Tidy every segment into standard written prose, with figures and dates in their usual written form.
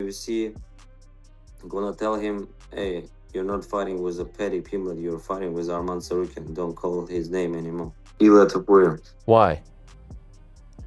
UFC gonna tell him, hey, you're not fighting with a Paddy Pimlet, you're fighting with Arman Tsarukyan. Don't call his name anymore. Ilia Topuria. Why?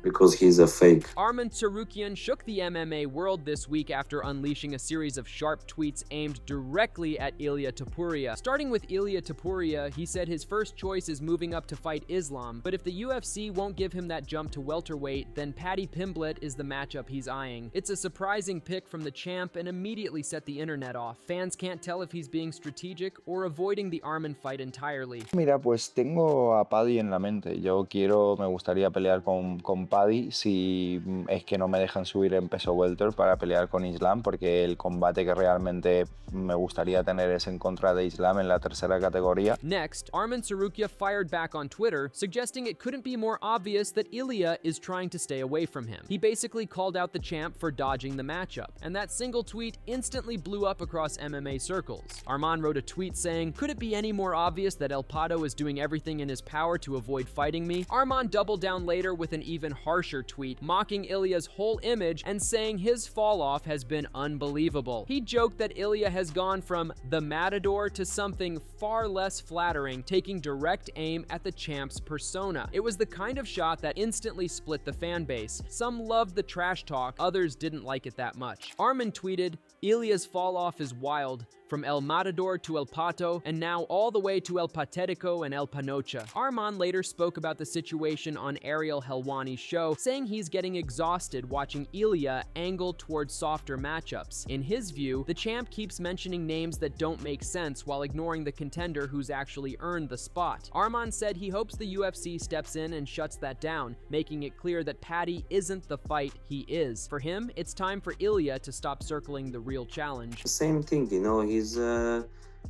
Because he's a fake. Arman Tsarukyan shook the MMA world this week after unleashing a series of sharp tweets aimed directly at Ilia Topuria. Starting with Ilia Topuria, he said his first choice is moving up to fight Islam, but if the UFC won't give him that jump to welterweight, then Paddy Pimblett is the matchup he's eyeing. It's a surprising pick from the champ and immediately set the internet off. Fans can't tell if he's being strategic or avoiding the Arman fight entirely. Mira, pues tengo a Paddy en la mente. Me gustaría pelear con Paddy si es que no me dejan subir en peso welter para pelear con Islam, porque el combate que realmente me gustaría tener es en contra de Islam en la tercera categoría. Next, Arman Tsarukyan fired back on Twitter, suggesting it couldn't be more obvious that Ilia is trying to stay away from him. He basically called out the champ for dodging the matchup, and that single tweet instantly blew up across MMA circles. Arman wrote a tweet saying, "Could it be any more obvious that El Pato is doing everything in his power to avoid fighting me?" Arman doubled down later with an even harsher tweet, mocking Ilia's whole image and saying his fall-off has been unbelievable. He joked that Ilia has gone from the matador to something far less flattering, taking direct aim at the champ's persona. It was the kind of shot that instantly split the fan base. Some loved the trash talk, others didn't like it that much. Arman tweeted, "Ilia's fall-off is wild. From El Matador to El Pato, and now all the way to El Patetico and El Panocha." Arman later spoke about the situation on Ariel Helwani's show, saying he's getting exhausted watching Ilia angle towards softer matchups. In his view, the champ keeps mentioning names that don't make sense while ignoring the contender who's actually earned the spot. Arman said he hopes the UFC steps in and shuts that down, making it clear that Paddy isn't the fight he is. For him, it's time for Ilia to stop circling the real challenge. Same thing, you know,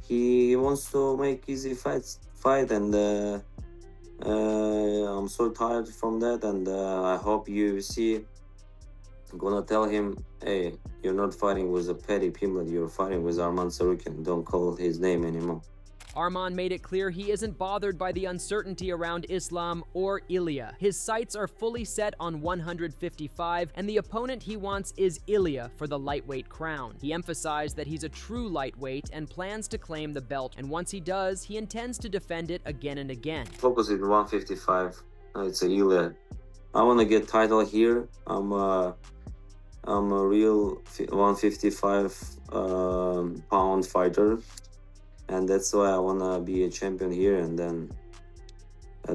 he wants to make easy fight, and I'm so tired from that, and I hope UFC gonna tell him, hey, you're not fighting with a Paddy Pimlet, you're fighting with Arman Tsarukyan. Don't call his name anymore. Arman made it clear he isn't bothered by the uncertainty around Islam or Ilia. His sights are fully set on 155, and the opponent he wants is Ilia for the lightweight crown. He emphasized that he's a true lightweight and plans to claim the belt, and once he does, he intends to defend it again and again. Focus in 155. It's a Ilia. I want to get title here. I'm a real 155 pound fighter. And that's why I want to be a champion here and then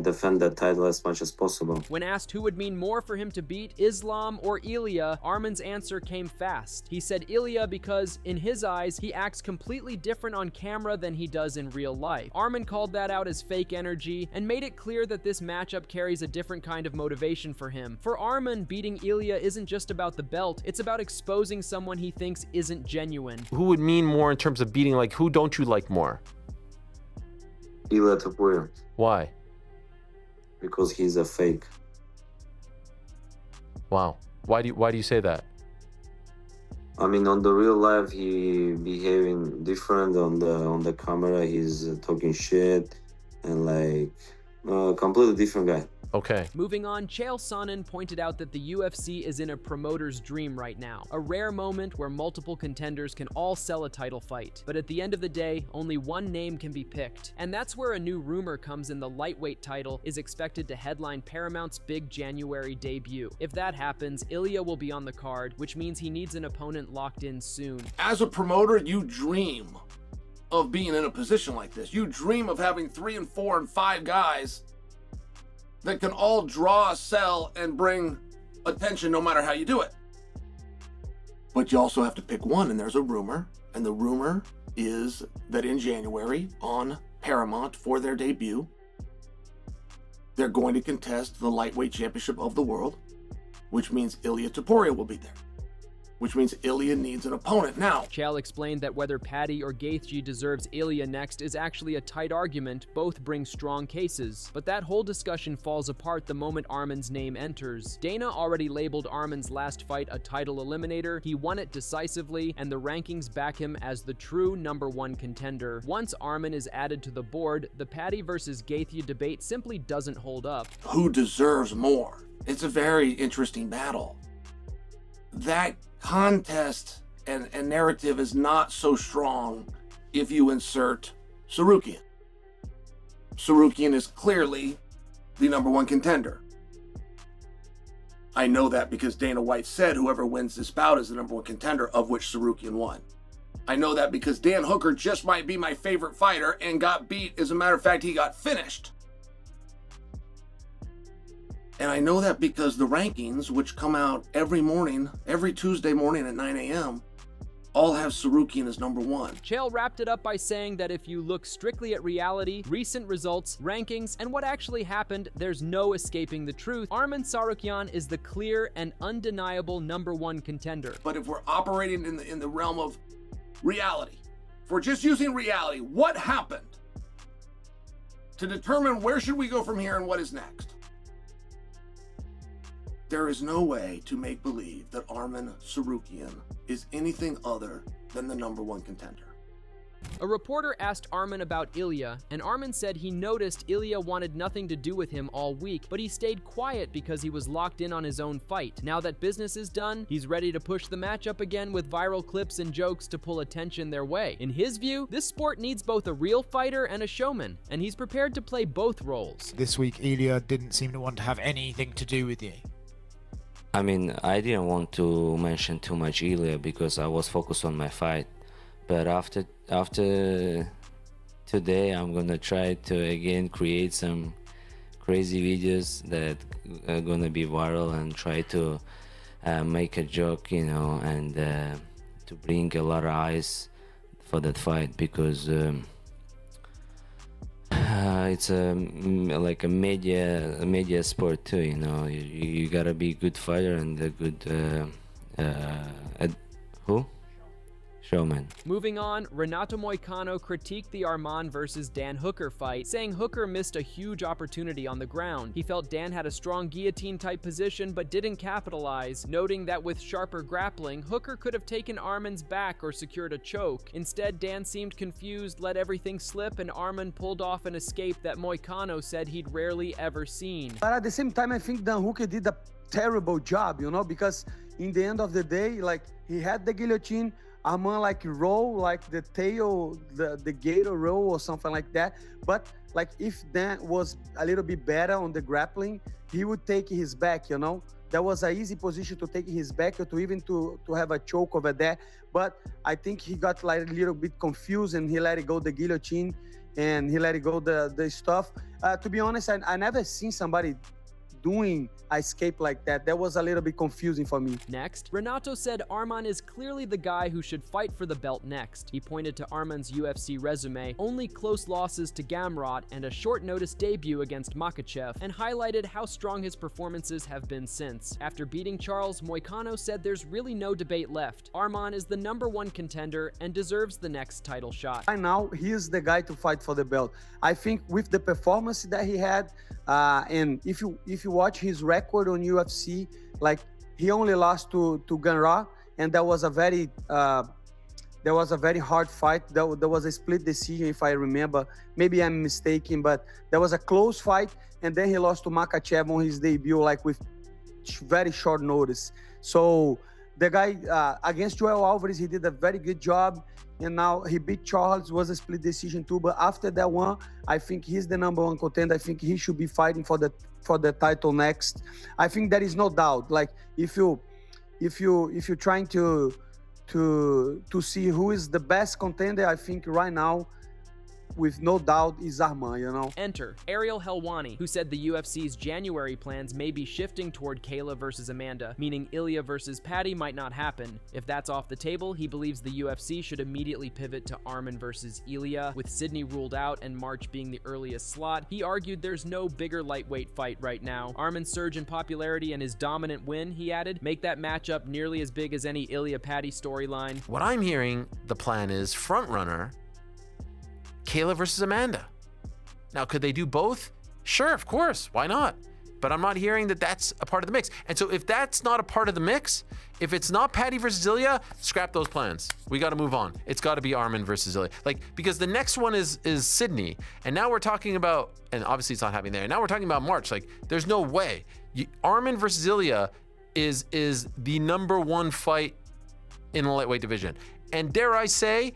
defend that title as much as possible. When asked who would mean more for him to beat, Islam or Ilia, Arman's answer came fast. He said Ilia because, in his eyes, he acts completely different on camera than he does in real life. Arman called that out as fake energy and made it clear that this matchup carries a different kind of motivation for him. For Arman, beating Ilia isn't just about the belt, it's about exposing someone he thinks isn't genuine. Who would mean more in terms of beating? Like, who don't you like more? Ilia Topuria. Why? Because he's a fake. Wow. Why do you say that? I mean, on the real life, he behaving different. On the camera, he's talking shit and like completely different guy. Okay. Moving on, Chael Sonnen pointed out that the UFC is in a promoter's dream right now, a rare moment where multiple contenders can all sell a title fight. But at the end of the day, only one name can be picked. And that's where a new rumor comes in. The lightweight title is expected to headline Paramount's big January debut. If that happens, Ilia will be on the card, which means he needs an opponent locked in soon. As a promoter, you dream of being in a position like this. You dream of having 3 and 4 and 5 guys that can all draw, sell, and bring attention no matter how you do it. But you also have to pick one, and there's a rumor, and the rumor is that in January on Paramount for their debut, they're going to contest the lightweight championship of the world, which means Ilia Topuria will be there, which means Ilia needs an opponent now. Chael explained that whether Paddy or Gaethje deserves Ilia next is actually a tight argument. Both bring strong cases. But that whole discussion falls apart the moment Arman's name enters. Dana already labeled Arman's last fight a title eliminator. He won it decisively, and the rankings back him as the true #1 contender. Once Arman is added to the board, the Paddy versus Gaethje debate simply doesn't hold up. Who deserves more? It's a very interesting battle. That contest and narrative is not so strong if you insert Tsarukyan. Tsarukyan is clearly the number one contender. I know that because Dana White said whoever wins this bout is the number one contender, of which Tsarukyan won. I know that because Dan Hooker just might be my favorite fighter and got beat. As a matter of fact, he got finished. And I know that because the rankings, which come out every morning, every Tuesday morning at 9 a.m., all have Tsarukyan as number one. Chael wrapped it up by saying that if you look strictly at reality, recent results, rankings, and what actually happened, there's no escaping the truth. Arman Tsarukyan is the clear and undeniable number one contender. But if we're operating in the realm of reality, if we're just using reality, what happened to determine where should we go from here and what is next? There is no way to make believe that Arman Tsarukyan is anything other than the number one contender. A reporter asked Arman about Ilia, and Arman said he noticed Ilia wanted nothing to do with him all week, but he stayed quiet because he was locked in on his own fight. Now that business is done, he's ready to push the matchup again with viral clips and jokes to pull attention their way. In his view, this sport needs both a real fighter and a showman, and he's prepared to play both roles. This week, Ilia didn't seem to want to have anything to do with you. I mean, I didn't want to mention too much Ilia because I was focused on my fight. But after today, I'm gonna try to again create some crazy videos that are gonna be viral and try to make a joke, you know, and to bring a lot of eyes for that fight because it's like a media sport too, you know. You gotta be a good fighter and a good showman. Moving on, Renato Moicano critiqued the Arman versus Dan Hooker fight, saying Hooker missed a huge opportunity on the ground. He felt Dan had a strong guillotine-type position but didn't capitalize, noting that with sharper grappling, Hooker could have taken Arman's back or secured a choke. Instead, Dan seemed confused, let everything slip, and Arman pulled off an escape that Moicano said he'd rarely ever seen. But at the same time, I think Dan Hooker did a terrible job, you know, because in the end of the day, like, he had the guillotine, Arman like roll like the tail, the gator roll or something like that. But like if Dan was a little bit better on the grappling, he would take his back, you know. That was an easy position to take his back or to even to have a choke over there. But I think he got like a little bit confused and he let it go the guillotine and he let it go the stuff. To be honest, I never seen somebody doing a escape like that. That was a little bit confusing for me. Next, Renato said Arman is clearly the guy who should fight for the belt next. He pointed to Arman's UFC resume, only close losses to Gamrot and a short notice debut against Makhachev, and highlighted how strong his performances have been since. After beating Charles, Moicano said there's really no debate left. Arman is the number one contender and deserves the next title shot. Right now, he is the guy to fight for the belt. I think with the performance that he had, and if you watch his record on UFC, like he only lost to Gamrot, and that was a very hard fight. There was a split decision, if I remember. Maybe I'm mistaken, but there was a close fight, and then he lost to Makhachev on his debut, like with very short notice. So the guy against Joel Alvarez, he did a very good job. And now he beat Charles, was a split decision too. But after that one, I think he's the number one contender. I think he should be fighting for the title next. I think there is no doubt. Like if you're trying to see who is the best contender, I think right now, with no doubt, is Arman, you know. Enter Ariel Helwani, who said the UFC's January plans may be shifting toward Kayla versus Amanda, meaning Ilia versus Paddy might not happen. If that's off the table, he believes the UFC should immediately pivot to Arman versus Ilia, with Sydney ruled out and March being the earliest slot. He argued there's no bigger lightweight fight right now. Arman's surge in popularity and his dominant win, he added, make that matchup nearly as big as any Ilia-Paddy storyline. What I'm hearing, the plan is frontrunner Kayla versus Amanda. Now, could they do both? Sure, of course. Why not? But I'm not hearing that that's a part of the mix. And so if that's not a part of the mix, if it's not Paddy versus Ilia, scrap those plans. We got to move on. It's got to be Arman versus Ilia. Like, because the next one is Sydney. And now we're talking about, and obviously it's not happening there. And now we're talking about March. Like, there's no way. Arman versus Ilia is the number one fight in the lightweight division. And dare I say,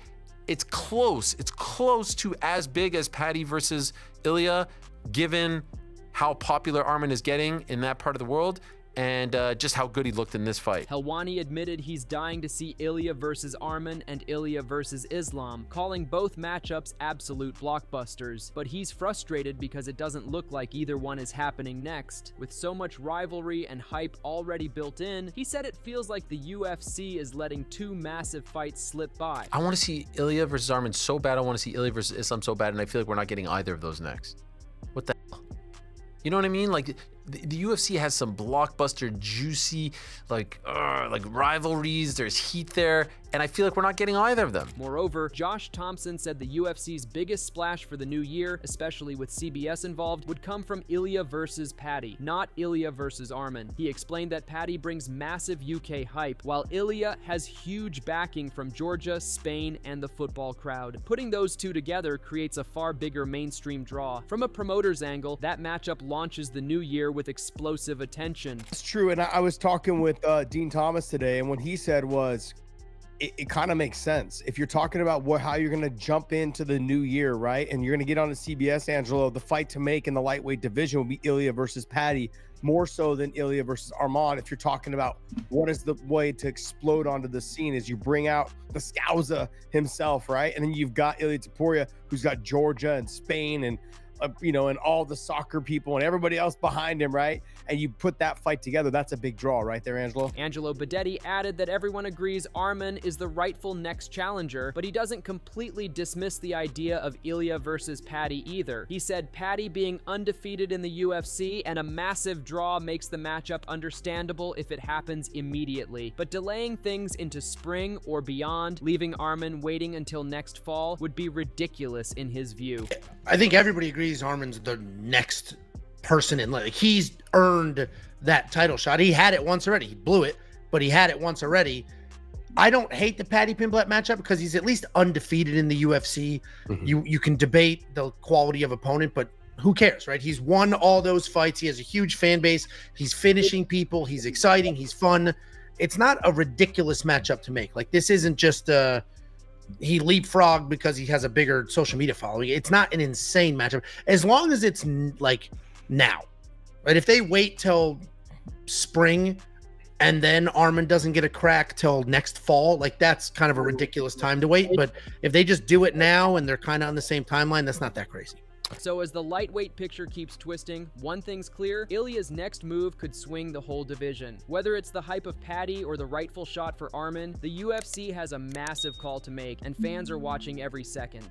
it's close. It's close to as big as Paddy versus Ilia, given how popular Arman is getting in that part of the world, and just how good he looked in this fight. Helwani admitted he's dying to see Ilia versus Arman and Ilia versus Islam, calling both matchups absolute blockbusters. But he's frustrated because it doesn't look like either one is happening next. With so much rivalry and hype already built in, he said it feels like the UFC is letting two massive fights slip by. I want to see Ilia versus Arman so bad. I want to see Ilia versus Islam so bad, and I feel like we're not getting either of those next. What the hell? You know what I mean? Like, the UFC has some blockbuster, juicy, like rivalries. There's heat there, and I feel like we're not getting either of them. Moreover, Josh Thompson said the UFC's biggest splash for the new year, especially with CBS involved, would come from Ilia versus Paddy, not Ilia versus Arman. He explained that Paddy brings massive UK hype, while Ilia has huge backing from Georgia, Spain, and the football crowd. Putting those two together creates a far bigger mainstream draw. From a promoter's angle, that matchup launches the new year with explosive attention. It's true, and I was talking with Dean Thomas today, and what he said was, it kind of makes sense. If you're talking about how you're going to jump into the new year, right? And you're going to get on the CBS, Angelo, the fight to make in the lightweight division will be Ilia versus Paddy, more so than Ilia versus Arman. If you're talking about what is the way to explode onto the scene, is you bring out the Scouser himself, right? And then you've got Ilia Topuria, who's got Georgia and Spain and and all the soccer people and everybody else behind him, right? And you put that fight together, that's a big draw right there, Angelo. Angelo Bedetti added that everyone agrees Arman is the rightful next challenger, but he doesn't completely dismiss the idea of Ilia versus Paddy either. He said Paddy being undefeated in the UFC and a massive draw makes the matchup understandable if it happens immediately, but delaying things into spring or beyond, leaving Arman waiting until next fall, would be ridiculous in his view. I think everybody agrees Arman's the next person in, like, he's earned that title shot. He had it once already. He blew it, but he had it once already. I don't hate the Paddy Pimblett matchup because he's at least undefeated in the UFC. You can debate the quality of opponent, but who cares, right? He's won all those fights. He has a huge fan base. He's finishing people. He's exciting. He's fun. It's not a ridiculous matchup to make. Like, this isn't just he leapfrogged because he has a bigger social media following. It's not an insane matchup as long as it's like now, right? If they wait till spring and then Arman doesn't get a crack till next fall, like, that's kind of a ridiculous time to wait. But if they just do it now and they're kind of on the same timeline, that's not that crazy. So as the lightweight picture keeps twisting, one thing's clear: Ilia's next move could swing the whole division. Whether it's the hype of Paddy or the rightful shot for Arman, the UFC has a massive call to make, and fans are watching every second.